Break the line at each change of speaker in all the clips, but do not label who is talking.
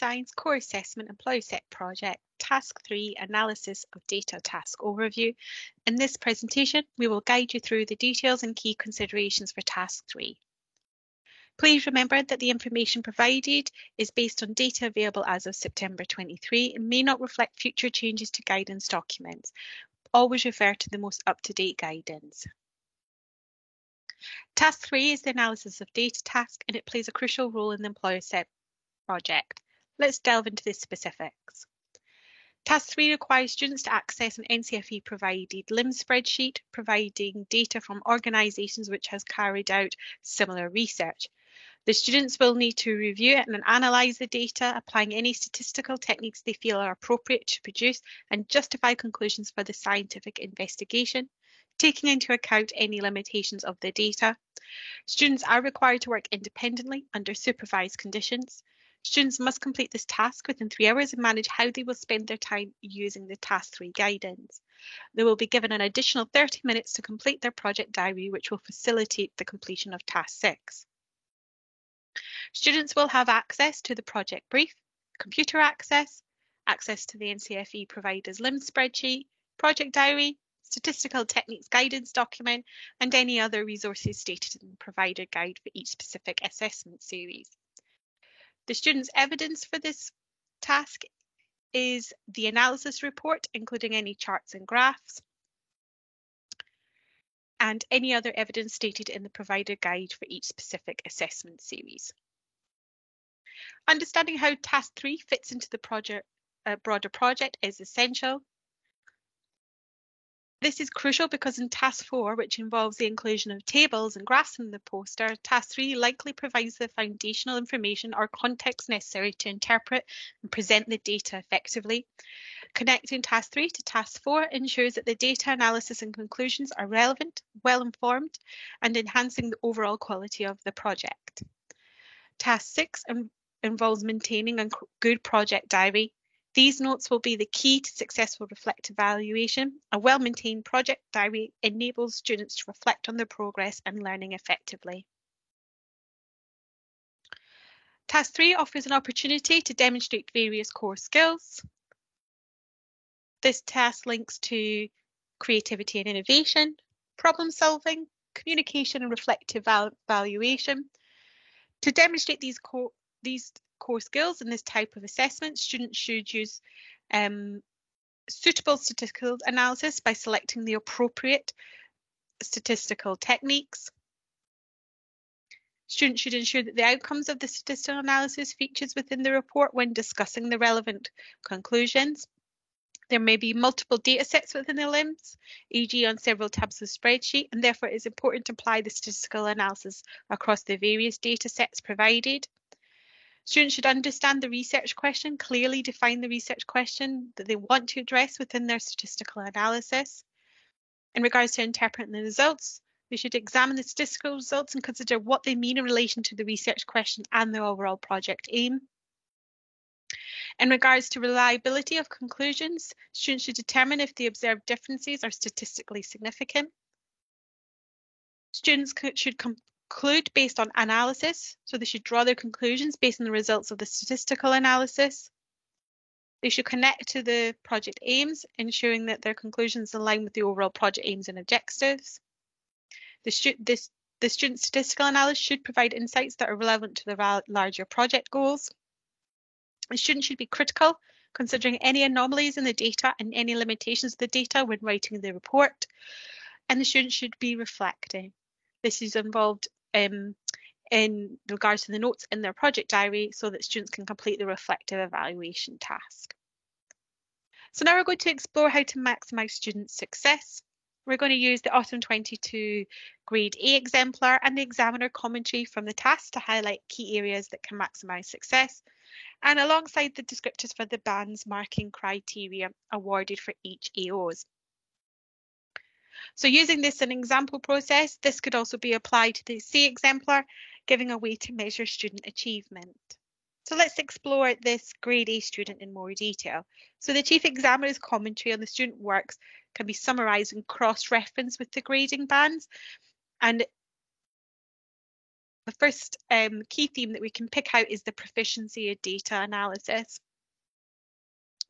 Science Core Assessment Employer Set Project, Task 3, Analysis of Data Task Overview. In this presentation, we will guide you through the details and key considerations for Task 3. Please remember that the information provided is based on data available as of September 23 and may not reflect future changes to guidance documents. Always refer to the most up-to-date guidance. Task 3 is the analysis of data task, and it plays a crucial role in the Employer Set project. Let's delve into the specifics. Task 3 requires students to access an NCFE provided LIMS spreadsheet providing data from organisations which has carried out similar research. The students will need to review it and analyse the data, applying any statistical techniques they feel are appropriate to produce and justify conclusions for the scientific investigation, taking into account any limitations of the data. Students are required to work independently under supervised conditions. Students must complete this task within 3 hours and manage how they will spend their time using the Task 3 guidance. They will be given an additional 30 minutes to complete their project diary, which will facilitate the completion of Task 6. Students will have access to the project brief, computer access to the NCFE provider's LIMS spreadsheet, project diary, statistical techniques guidance document, and any other resources stated in the provider guide for each specific assessment series. The students' evidence for this task is the analysis report, including any charts and graphs, and any other evidence stated in the provider guide for each specific assessment series. Understanding how Task 3 fits into the broader project is essential. This is crucial because in Task 4, which involves the inclusion of tables and graphs in the poster, Task 3 likely provides the foundational information or context necessary to interpret and present the data effectively. Connecting Task 3 to Task 4 ensures that the data analysis and conclusions are relevant, well-informed, and enhancing the overall quality of the project. Task 6 involves maintaining a good project diary. These notes will be the key to successful reflective evaluation. A well-maintained project diary enables students to reflect on their progress and learning effectively. Task 3 offers an opportunity to demonstrate various core skills. This task links to creativity and innovation, problem solving, communication and reflective evaluation. To demonstrate these core skills in this type of assessment, students should use suitable statistical analysis by selecting the appropriate statistical techniques. Students should ensure that the outcomes of the statistical analysis features within the report when discussing the relevant conclusions. There may be multiple data sets within the LIMS, e.g. on several tabs of the spreadsheet, and therefore it is important to apply the statistical analysis across the various data sets provided. Students should understand the research question, clearly define the research question that they want to address within their statistical analysis. In regards to interpreting the results, they should examine the statistical results and consider what they mean in relation to the research question and the overall project aim. In regards to reliability of conclusions, students should determine if the observed differences are statistically significant. Students should conclude based on analysis, so they should draw their conclusions based on the results of the statistical analysis. They should connect to the project aims, ensuring that their conclusions align with the overall project aims and objectives. The student statistical analysis should provide insights that are relevant to the larger project goals. The student should be critical, considering any anomalies in the data and any limitations of the data when writing the report. And the student should be reflecting. This is involved in regards to the notes in their project diary so that students can complete the reflective evaluation task. So now we're going to explore how to maximise student success. We're going to use the Autumn 22 Grade A exemplar and the examiner commentary from the task to highlight key areas that can maximise success, and alongside the descriptors for the bands marking criteria awarded for each AOs. So using this as an example process, this could also be applied to the C exemplar, giving a way to measure student achievement. So let's explore this Grade A student in more detail. So the Chief Examiner's commentary on the student works can be summarised and cross-referenced with the grading bands, and The first key theme that we can pick out is the proficiency of data analysis,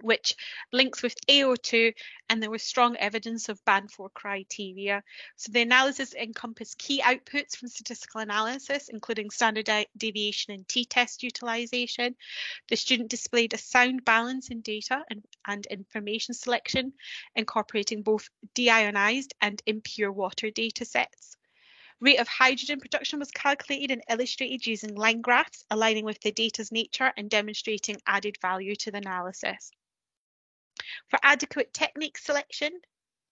which links with AO2, and there was strong evidence of Band 4 criteria. So the analysis encompassed key outputs from statistical analysis, including standard deviation and t-test utilization. The student displayed a sound balance in data and information selection, incorporating both deionized and impure water data sets. Rate of hydrogen production was calculated and illustrated using line graphs, aligning with the data's nature and demonstrating added value to the analysis. For adequate technique selection,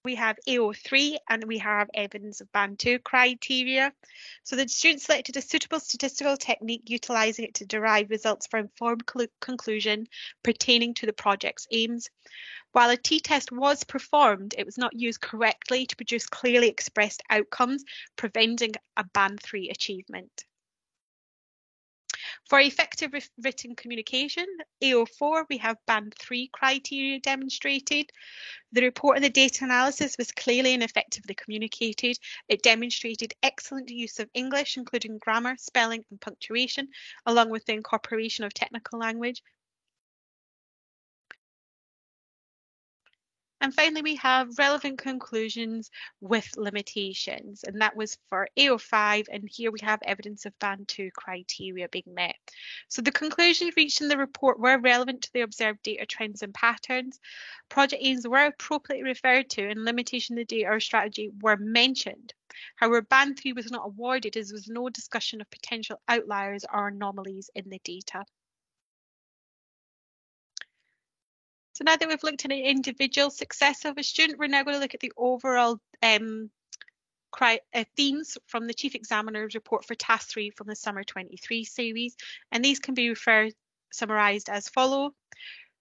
we have AO3 and we have evidence of Band 2 criteria. So the student selected a suitable statistical technique, utilising it to derive results for informed conclusion pertaining to the project's aims. While a t-test was performed, it was not used correctly to produce clearly expressed outcomes, preventing a Band 3 achievement. For effective written communication, AO4, we have Band 3 criteria demonstrated. The report and the data analysis was clearly and effectively communicated. It demonstrated excellent use of English, including grammar, spelling, and punctuation, along with the incorporation of technical language. And finally, we have relevant conclusions with limitations, and that was for AO5, and here we have evidence of Band 2 criteria being met. So the conclusions reached in the report were relevant to the observed data trends and patterns. Project aims were appropriately referred to, and limitation of the data or strategy were mentioned. However, Band 3 was not awarded as there was no discussion of potential outliers or anomalies in the data. So now that we've looked at an individual success of a student, we're now going to look at the overall themes from the Chief Examiner's report for Task 3 from the Summer 23 series, and these can be summarised as follow.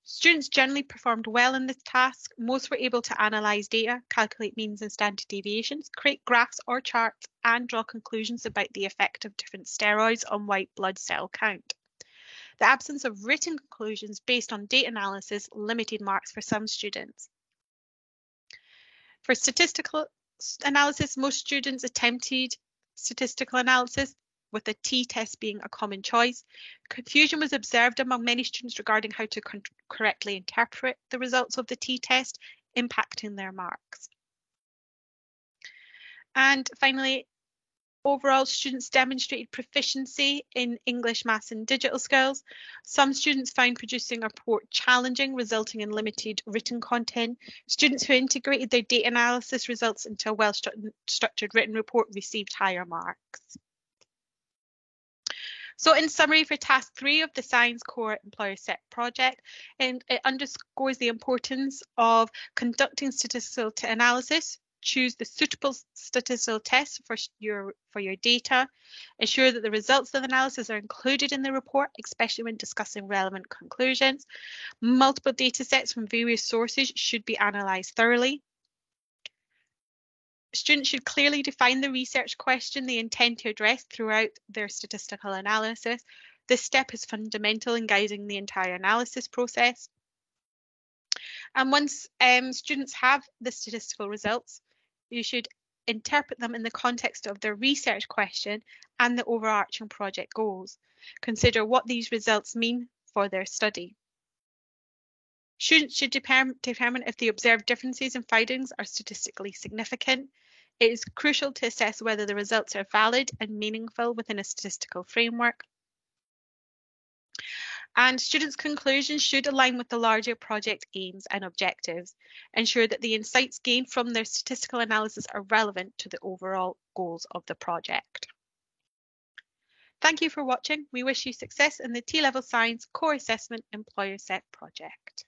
Students generally performed well in this task. Most were able to analyse data, calculate means and standard deviations, create graphs or charts, and draw conclusions about the effect of different steroids on white blood cell count. The absence of written conclusions based on data analysis limited marks for some students. For statistical analysis, most students attempted statistical analysis, with the t-test being a common choice. Confusion was observed among many students regarding how to correctly interpret the results of the t-test, impacting their marks. And finally, overall, students demonstrated proficiency in English, maths and digital skills. Some students found producing a report challenging, resulting in limited written content. Students who integrated their data analysis results into a well-structured written report received higher marks. So in summary, for Task 3 of the Science Core Employer Set project, and it underscores the importance of conducting statistical analysis. Choose the suitable statistical test for your data. Ensure that the results of the analysis are included in the report, especially when discussing relevant conclusions. Multiple data sets from various sources should be analysed thoroughly. Students should clearly define the research question they intend to address throughout their statistical analysis. This step is fundamental in guiding the entire analysis process. And once students have the statistical results, you should interpret them in the context of their research question and the overarching project goals. Consider what these results mean for their study. Students should determine if the observed differences in findings are statistically significant. It is crucial to assess whether the results are valid and meaningful within a statistical framework. And students' conclusions should align with the larger project aims and objectives. Ensure that the insights gained from their statistical analysis are relevant to the overall goals of the project. Thank you for watching. We wish you success in the T-Level Science Core Assessment Employer Set project.